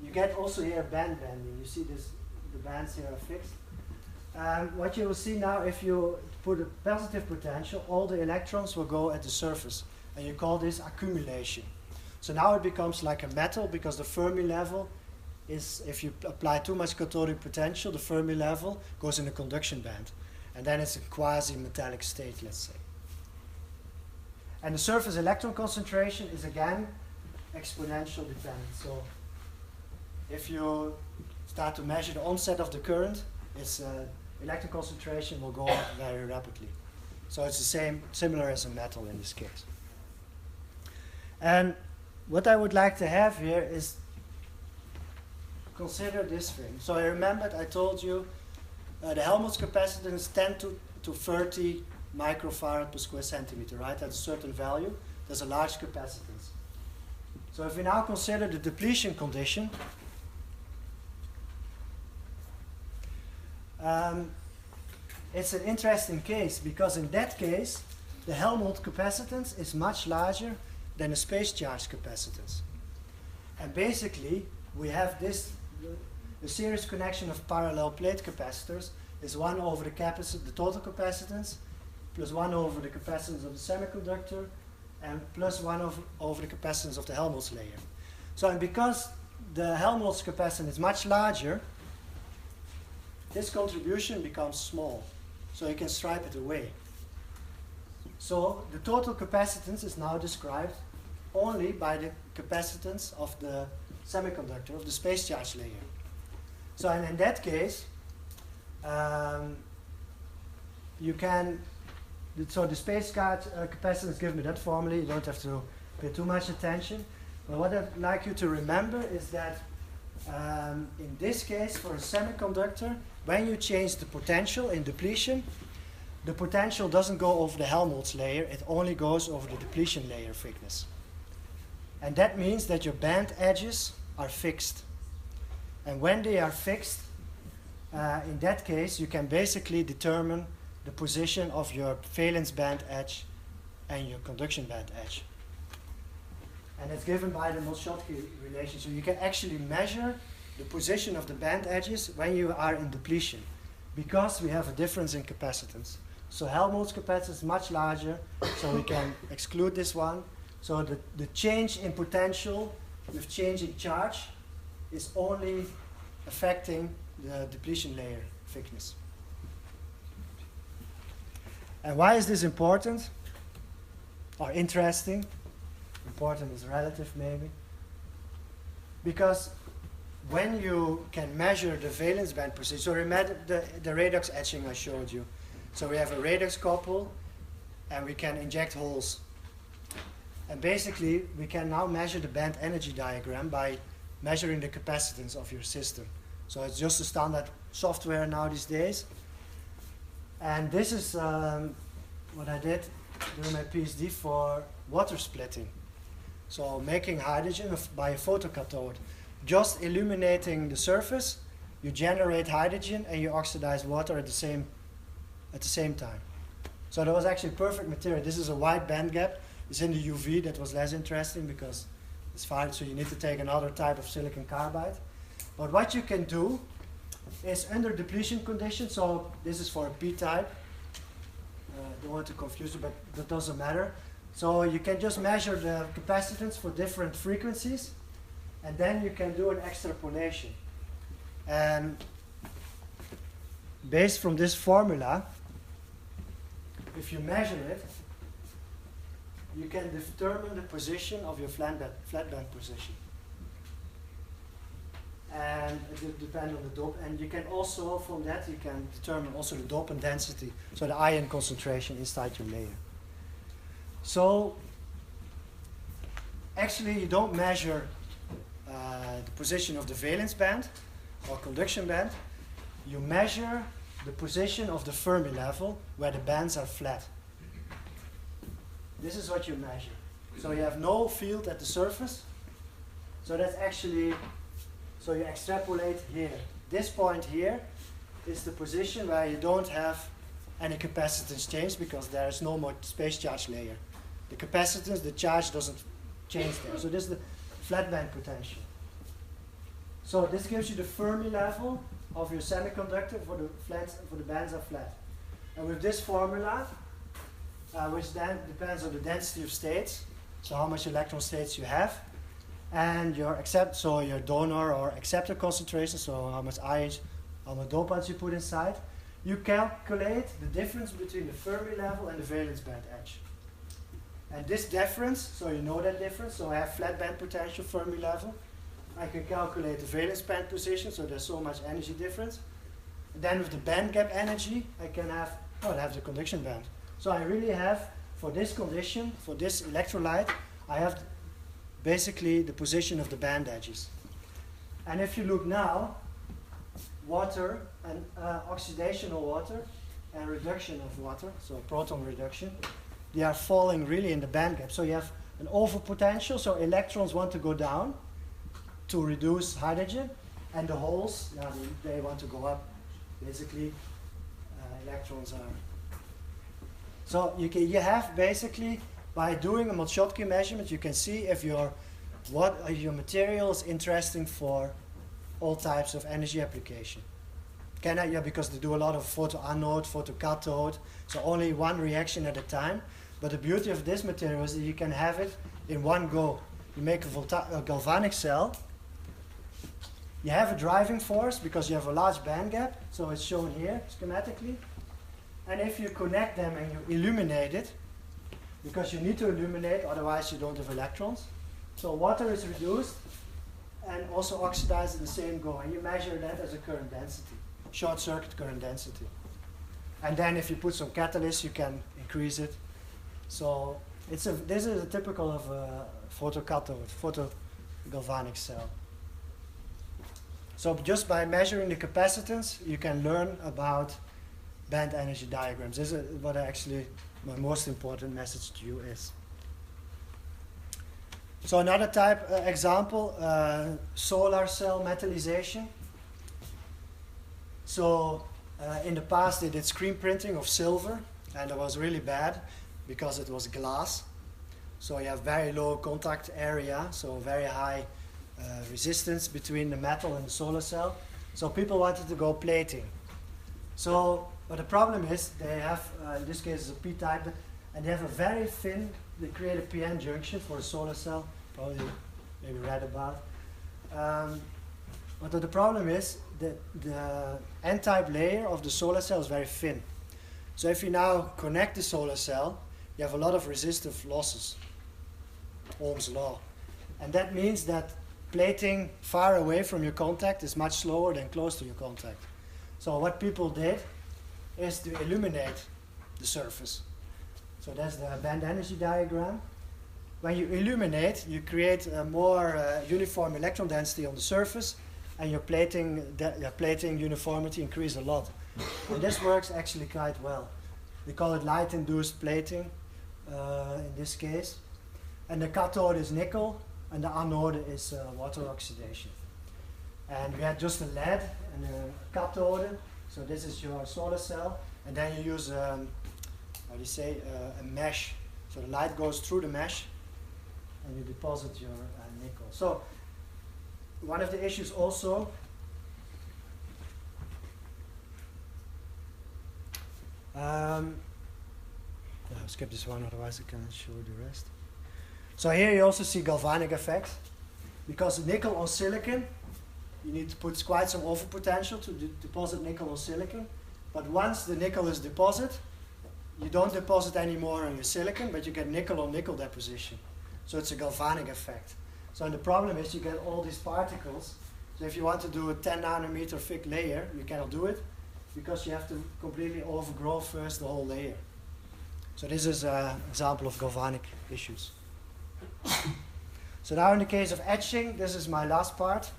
you get also here band bending. You see this, the bands here are fixed. What you will see now, if you put a positive potential, all the electrons will go at the surface, and you call this accumulation. So now it becomes like a metal because the Fermi level is, if you apply too much cathodic potential, the Fermi level goes in the conduction band, and then it's a quasi-metallic state, let's say. And the surface electron concentration is again exponential dependent. So if you start to measure the onset of the current, its electron concentration will go up very rapidly. So it's the same, similar as a metal in this case. And what I would like to have here is consider this thing. So I remembered I told you the Helmholtz capacitance is 10 to 30 microfarad per square centimeter, right? At a certain value, there's a large capacitance. So if we now consider the depletion condition, it's an interesting case because in that case, the Helmholtz capacitance is much larger than the space charge capacitance. And basically, we have this, the series connection of parallel plate capacitors is 1 over the total capacitance, plus 1 over the capacitance of the semiconductor, and plus 1 over the capacitance of the Helmholtz layer. So, and because the Helmholtz capacitance is much larger, this contribution becomes small. So you can stripe it away. So the total capacitance is now described only by the capacitance of the semiconductor, of the space charge layer. So and in that case, you can, so the space charge capacitance is given with that formula. You don't have to pay too much attention. But what I'd like you to remember is that in this case, for a semiconductor, when you change the potential in depletion, the potential doesn't go over the Helmholtz layer, it only goes over the depletion layer thickness. And that means that your band edges are fixed. And when they are fixed, in that case, you can basically determine the position of your valence band edge and your conduction band edge. And it's given by the Moltke relation. So you can actually measure the position of the band edges when you are in depletion, because we have a difference in capacitance. So Helmholtz capacitance is much larger, so we can exclude this one. So the change in potential with change in charge is only affecting the depletion layer thickness. And why is this important or interesting? Important is relative maybe. Because when you can measure the valence band position, so remember the redox etching I showed you. So we have a redox couple and we can inject holes. And basically we can now measure the band energy diagram by measuring the capacitance of your system. So it's just a standard software now these days. And this is what I did during my PhD for water splitting. So making hydrogen by a photocathode. Just illuminating the surface, you generate hydrogen and you oxidize water at the same time. So that was actually perfect material. This is a wide band gap. It's in the UV. That was less interesting because it's fine, so you need to take another type of silicon carbide. But what you can do is under depletion conditions, so this is for a p-type. Don't want to confuse you, but that doesn't matter. So you can just measure the capacitance for different frequencies, and then you can do an extrapolation. And based from this formula, if you measure it, you can determine the position of your flat band position. And it will depend on the dope. And you can also, from that, you can determine also the dopant density, so the ion concentration inside your layer. So actually you don't measure the position of the valence band or conduction band. You measure the position of the Fermi level where the bands are flat. This is what you measure. So you have no field at the surface. So that's actually, so you extrapolate here. This point here is the position where you don't have any capacitance change because there is no more space charge layer. The capacitance, the charge doesn't change there. So this is the flat band potential. So this gives you the Fermi level of your semiconductor for the bands are flat. And with this formula, which then depends on the density of states, so how much electron states you have, and your your donor or acceptor concentration, so how much ions, how much dopants you put inside, you calculate the difference between the Fermi level and the valence band edge. And this difference, so you know that difference, so I have flat band potential, Fermi level. I can calculate the valence band position, so there's so much energy difference. And then with the band gap energy, I can have, I have the conduction band. So I really have, for this condition, for this electrolyte, I have basically the position of the band edges. And if you look now, water and oxidation of water and reduction of water, so proton reduction, they are falling really in the band gap. So you have an overpotential, so electrons want to go down to reduce hydrogen, and the holes, they want to go up. Basically, electrons are. So you have basically, by doing a Moltke measurement, you can see if your material is interesting for all types of energy application. Because they do a lot of photoanode, photocathode, so only one reaction at a time. But the beauty of this material is that you can have it in one go. You make a galvanic cell. You have a driving force because you have a large band gap, so it's shown here schematically. And if you connect them and you illuminate it, because you need to illuminate, otherwise you don't have electrons. So water is reduced and also oxidized in the same go, and you measure that as a current density, short circuit current density. And then if you put some catalyst, you can increase it. So this is a typical of a photogalvanic cell. So just by measuring the capacitance, you can learn about band energy diagrams. This is what actually my most important message to you is. So another type example, solar cell metallization. So in the past they did screen printing of silver, and it was really bad because it was glass. So you have very low contact area, so very high resistance between the metal and the solar cell. So people wanted to go plating. So, but the problem is they have, in this case it's a p-type, and they have a very thin, they create a PN junction for a solar cell, probably maybe read about. But the problem is that the n-type layer of the solar cell is very thin. So if you now connect the solar cell, you have a lot of resistive losses, Ohm's law. And that means that plating far away from your contact is much slower than close to your contact. So what people did is to illuminate the surface. So that's the band energy diagram. When you illuminate, you create a more uniform electron density on the surface, and your plating uniformity increases a lot. And this works actually quite well. We call it light-induced plating in this case. And the cathode is nickel, and the anode is water oxidation. And we had just a lead and a cathode, so this is your solar cell, and then you use a mesh. So the light goes through the mesh, and you deposit your nickel. So one of the issues also I'll skip this one, otherwise I cannot show the rest. So here you also see galvanic effect. Because nickel on silicon, you need to put quite some overpotential to deposit nickel on silicon. But once the nickel is deposited, you don't deposit anymore on your silicon, but you get nickel on nickel deposition. So it's a galvanic effect. So the problem is you get all these particles. So if you want to do a 10 nanometer thick layer, you cannot do it because you have to completely overgrow first the whole layer. So this is an example of galvanic issues. So now in the case of etching, this is my last part.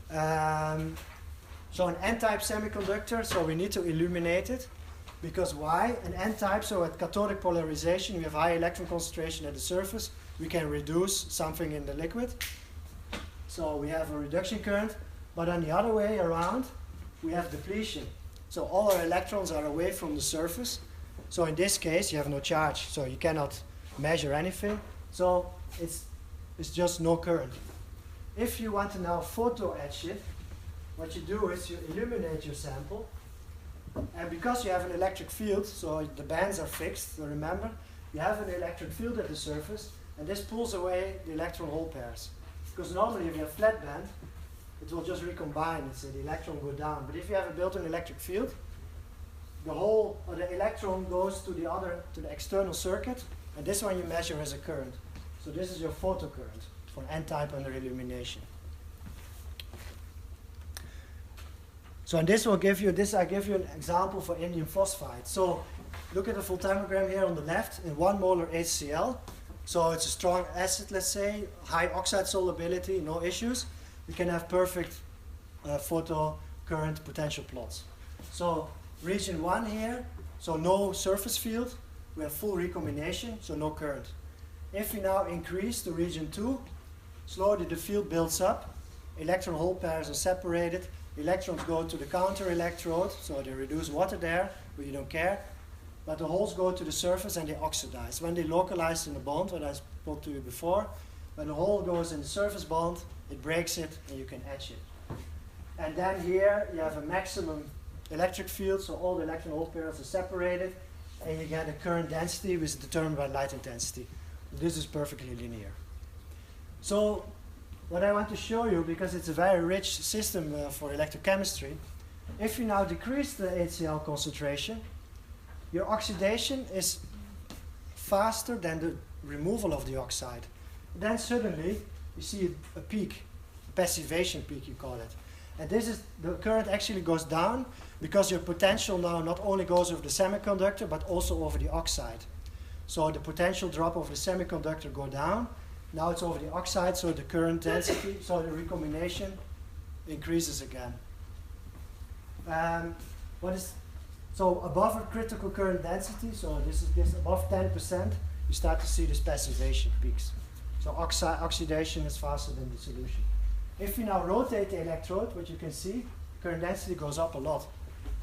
So an n-type semiconductor, so we need to illuminate it. Because why? An n-type, so at cathodic polarization, we have high electron concentration at the surface. We can reduce something in the liquid. So we have a reduction current. But on the other way around, we have depletion. So all our electrons are away from the surface. So in this case, you have no charge. So you cannot measure anything. So it's just no current. If you want to now photo etch it, what you do is you illuminate your sample. And because you have an electric field, so the bands are fixed, so remember, you have an electric field at the surface, and this pulls away the electron hole pairs. Because normally if you have flat band, it will just recombine, so the electron will go down. But if you have a built-in electric field, the whole, or the electron goes to the external circuit, and this one you measure as a current. So this is your photocurrent for n-type under illumination. So and this will give you, I give you an example for indium phosphide. So look at the voltammogram here on the left in 1 molar HCl. So it's a strong acid, let's say, high oxide solubility, no issues. We can have perfect photo current potential plots. So region 1 here, so no surface field. We have full recombination, so no current. If we now increase to region 2, slowly the field builds up. Electron hole pairs are separated. Electrons go to the counter electrode, so they reduce water there, but you don't care. But the holes go to the surface and they oxidize. When they localize in the bond, what I spoke to you before, when the hole goes in the surface bond, it breaks it and you can etch it. And then here you have a maximum electric field, so all the electron hole pairs are separated, and you get a current density which is determined by light intensity. This is perfectly linear. So what I want to show you, because it's a very rich system for electrochemistry, if you now decrease the HCl concentration, your oxidation is faster than the removal of the oxide. Then suddenly you see a peak, passivation peak you call it. And this is, the current actually goes down because your potential now not only goes over the semiconductor but also over the oxide. So the potential drop over the semiconductor go down. Now it's over the oxide, so the current density, so the recombination increases again. So above a critical current density, so this is above 10%, you start to see this passivation peaks. So oxidation is faster than the solution. If you now rotate the electrode, what you can see, current density goes up a lot.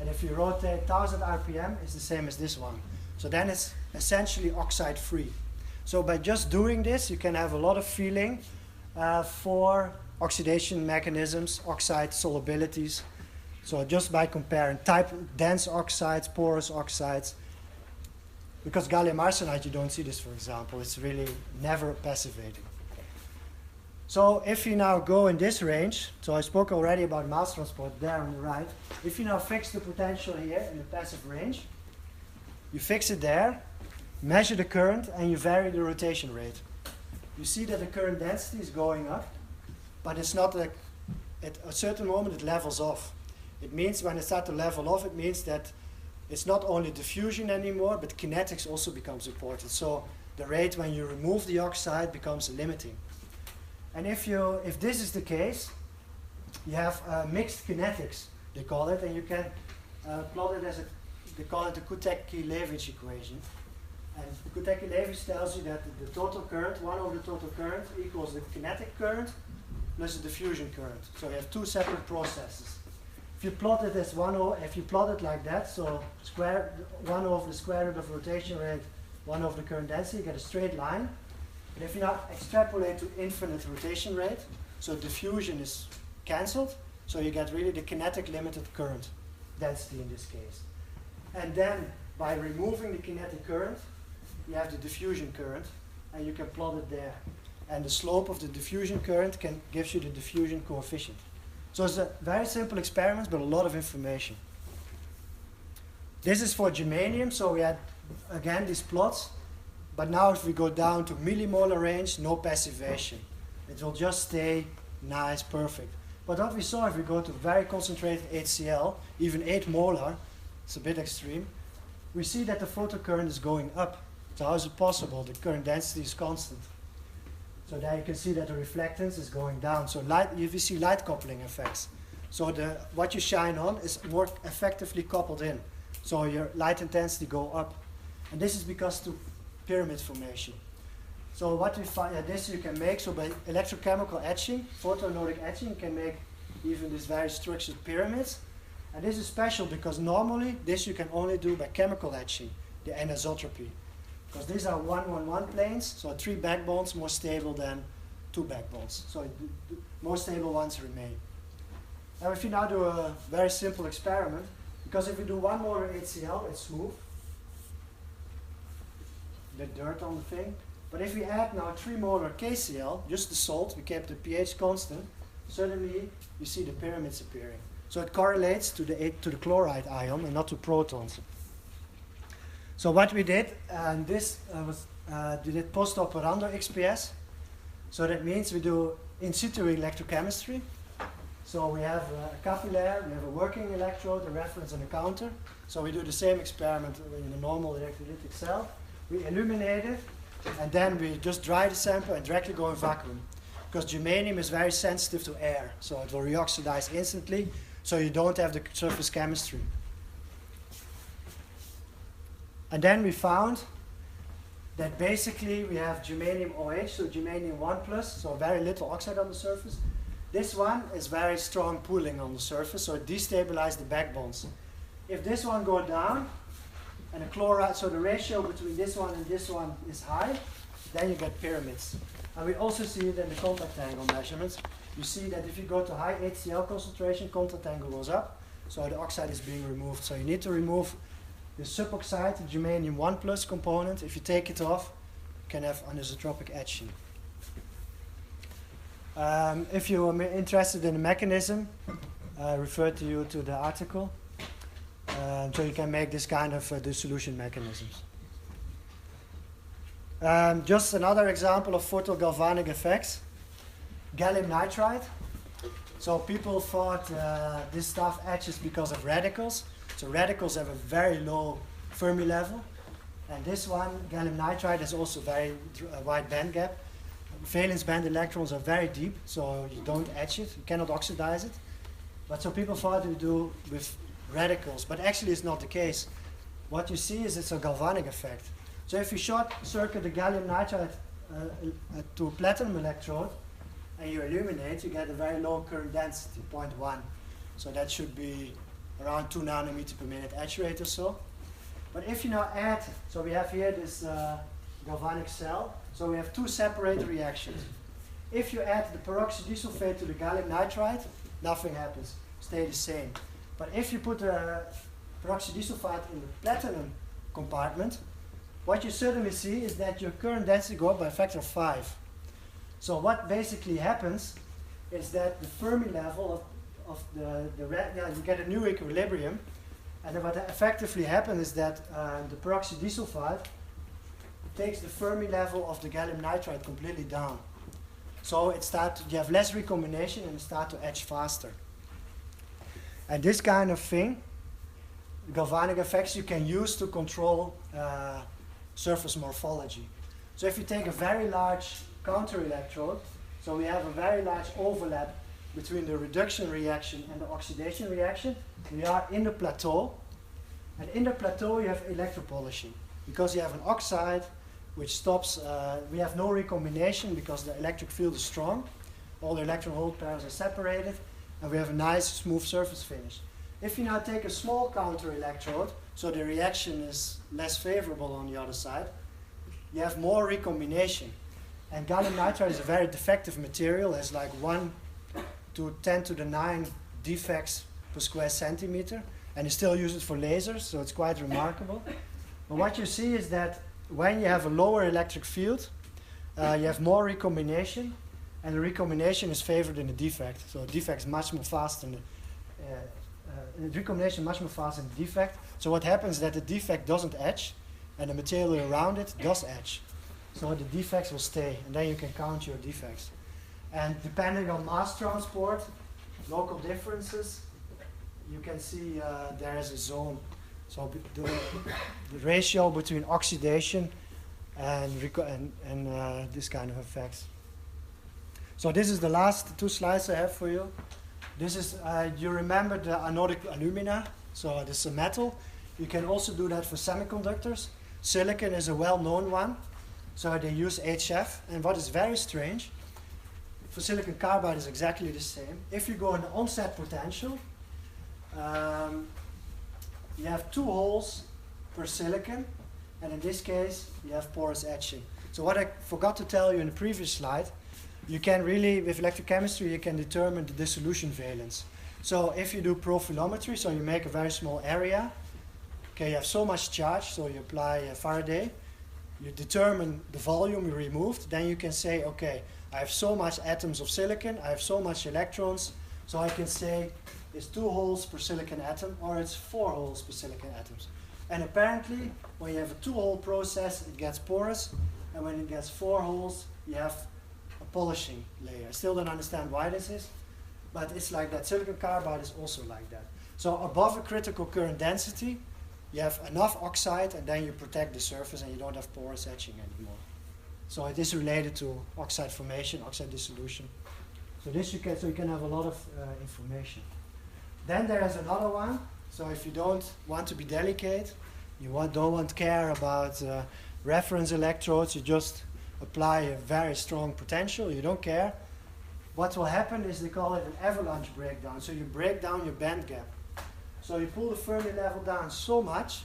And if you rotate 1000 RPM, it's the same as this one. So then it's essentially oxide free. So by just doing this, you can have a lot of feeling for oxidation mechanisms, oxide solubilities. So just by comparing dense oxides, porous oxides, because gallium arsenide, you don't see this, for example. It's really never passivating. So if you now go in this range, so I spoke already about mass transport there on the right. If you now fix the potential here in the passive range, you fix it there, measure the current, and you vary the rotation rate. You see that the current density is going up, but it's not like at a certain moment it levels off. It means when it starts to level off, it means that it's not only diffusion anymore, but kinetics also becomes important. So the rate when you remove the oxide becomes limiting. And if this is the case, you have mixed kinetics, they call it, and you can plot it as they call it the Kurecki-Leibniz equation. And the Kurecki-Leibniz tells you that the total current, 1 over the total current, equals the kinetic current plus the diffusion current. So you have two separate processes. If you plot it as if you plot it like that, so 1 over the square root of rotation rate, 1 over the current density, you get a straight line. But if you now extrapolate to infinite rotation rate, so diffusion is cancelled, so you get really the kinetic limited current density in this case. And then by removing the kinetic current, you have the diffusion current, and you can plot it there. And the slope of the diffusion current gives you the diffusion coefficient. So it's a very simple experiment, but a lot of information. This is for germanium, so we had, again, these plots. But now if we go down to millimolar range, no passivation. It will just stay nice, perfect. But what we saw, if we go to very concentrated HCl, even 8 molar, it's a bit extreme, we see that the photocurrent is going up. So how is it possible? The current density is constant. So there you can see that the reflectance is going down. So you see light coupling effects. So what you shine on is more effectively coupled in. So your light intensity go up. And this is because of pyramid formation. So what we find, this you can make, so by electrochemical etching, photoanodic etching, you can make even these very structured pyramids. And this is special because normally this you can only do by chemical etching, the anisotropy. Because these are 1-1-1 planes, so 3 backbones more stable than 2 backbones. So the most stable ones remain. Now if you now do a very simple experiment, because if we do 1 molar HCl, it's smooth. A bit dirt on the thing. But if we add now 3 molar KCl, just the salt, we kept the pH constant, suddenly you see the pyramids appearing. So it correlates to the chloride ion and not to protons. So what we did, and this we did post-operando XPS. So that means we do in situ electrochemistry. So we have a capillary, we have a working electrode, a reference, and a counter. So we do the same experiment in a normal electrolytic cell. We illuminate it, and then we just dry the sample and directly go in vacuum. Because germanium is very sensitive to air, so it will reoxidize instantly, so you don't have the surface chemistry. And then we found that basically we have germanium OH, so germanium 1+, so very little oxide on the surface. This one is very strong pooling on the surface, so it destabilizes the backbones. If this one goes down, and the chloride, so the ratio between this one and this one is high, then you get pyramids. And we also see it in the contact angle measurements. You see that if you go to high HCl concentration, contact angle goes up, so the oxide is being removed. So you need to remove The suboxide, the germanium 1+ component, if you take it off, you can have anisotropic etching. If you are interested in the mechanism, I refer to you to the article. So you can make this kind of dissolution mechanisms. Just another example of photogalvanic effects. Gallium nitride. So people thought this stuff etches because of radicals. So radicals have a very low Fermi level. And this one, gallium nitride, has also very wide band gap. Valence band electrons are very deep, so you don't etch it, you cannot oxidize it. But so people thought you do with radicals, but actually it's not the case. What you see is it's a galvanic effect. So if you short circuit the gallium nitride to a platinum electrode, and you illuminate, you get a very low current density, 0.1. So that should be around 2 nanometer per minute etch rate or so. But if you now add, so we have here this galvanic cell, so we have two separate reactions. If you add the peroxydisulfate to the gallium nitride, nothing happens, stay the same. But if you put the peroxydisulfide in the platinum compartment, what you suddenly see is that your current density goes up by a factor of 5. So what basically happens is that the Fermi level of you get a new equilibrium, and then what effectively happens is that the peroxydisulfide takes the Fermi level of the gallium nitride completely down. So you have less recombination and it starts to etch faster. And this kind of thing, galvanic effects, you can use to control surface morphology. So if you take a very large counter electrode, so we have a very large overlap between the reduction reaction and the oxidation reaction. We are in the plateau, and in the plateau you have electropolishing, because you have an oxide which stops, we have no recombination because the electric field is strong, all the electron hole pairs are separated, and we have a nice smooth surface finish. If you now take a small counter electrode, so the reaction is less favorable on the other side, you have more recombination. And gallium nitride is a very defective material, has like 1 to 10 to the 9 defects per square centimeter, and you still use it for lasers, so it's quite remarkable. But what you see is that when you have a lower electric field, you have more recombination, and the recombination is favored in the defect. So the defect is much more fast than the recombination much more fast than the defect. So what happens is that the defect doesn't etch, and the material around it does etch. So the defects will stay, and then you can count your defects. And depending on mass transport, local differences, you can see there is a zone. So the ratio between oxidation and this kind of effects. So this is the last 2 slides I have for you. This is, you remember the anodic alumina, so this is a metal. You can also do that for semiconductors. Silicon is a well-known one, so they use HF. And what is very strange, for silicon carbide is exactly the same. If you go in the onset potential, you have 2 holes per silicon, and in this case, you have porous etching. So what I forgot to tell you in the previous slide, you can really, with electrochemistry, you can determine the dissolution valence. So if you do profilometry, so you make a very small area, okay, you have so much charge, so you apply Faraday, you determine the volume you removed, then you can say, okay, I have so much atoms of silicon, I have so much electrons, so I can say it's 2 holes per silicon atom, or it's 4 holes per silicon atoms. And apparently, when you have a 2-hole process, it gets porous, and when it gets 4 holes, you have a polishing layer. I still don't understand why this is, but it's like that. Silicon carbide is also like that. So above a critical current density, you have enough oxide, and then you protect the surface, and you don't have porous etching anymore. So it is related to oxide formation, oxide dissolution. So this you can have a lot of information. Then there is another one. So if you don't want to be delicate, you don't want to care about reference electrodes, you just apply a very strong potential, you don't care. What will happen is they call it an avalanche breakdown. So you break down your band gap. So you pull the Fermi level down so much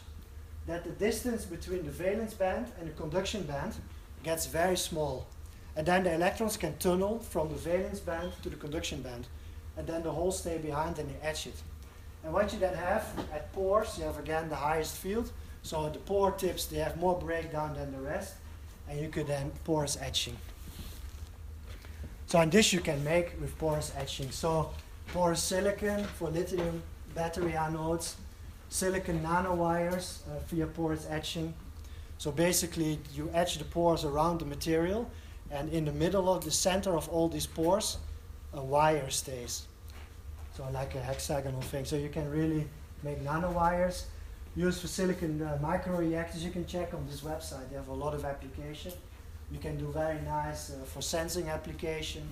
that the distance between the valence band and the conduction band gets very small. And then the electrons can tunnel from the valence band to the conduction band. And then the holes stay behind and they etch it. And what you then have at pores, you have again the highest field. So the pore tips, they have more breakdown than the rest. And you could then porous etching. So and this you can make with porous etching. So porous silicon for lithium battery anodes, silicon nanowires via porous etching. So basically you etch the pores around the material, and in the middle of the center of all these pores, a wire stays. So like a hexagonal thing. So you can really make nanowires. Used for silicon microreactors, you can check on this website. They have a lot of application. You can do very nice for sensing application,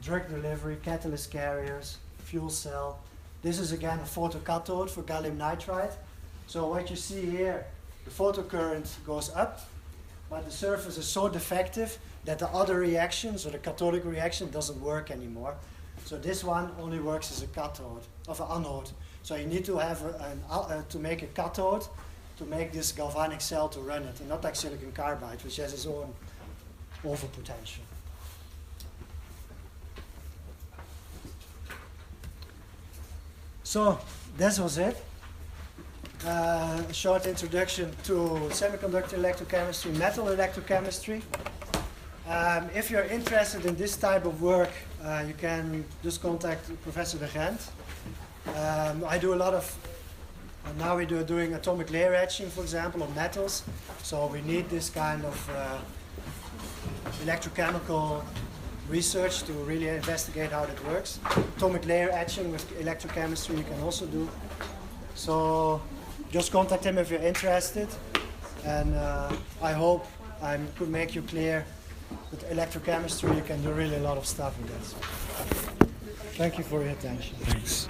drug delivery, catalyst carriers, fuel cell. This is again a photocathode for gallium nitride. So what you see here, the photocurrent goes up, but the surface is so defective that the other reactions, or the cathodic reaction, doesn't work anymore. So this one only works as a cathode, of an anode. So you need to have to make a cathode to make this galvanic cell to run it, and not like silicon carbide, which has its own overpotential. So this was it. A short introduction to semiconductor electrochemistry, metal electrochemistry. If you're interested in this type of work, you can just contact Professor de Gent. I do a lot of, now we're doing atomic layer etching, for example, on metals. So we need this kind of electrochemical research to really investigate how that works. Atomic layer etching with electrochemistry you can also do. So just contact him if you're interested. And I hope I could make you clear with electrochemistry you can do really a lot of stuff with that. Thank you for your attention. Thanks.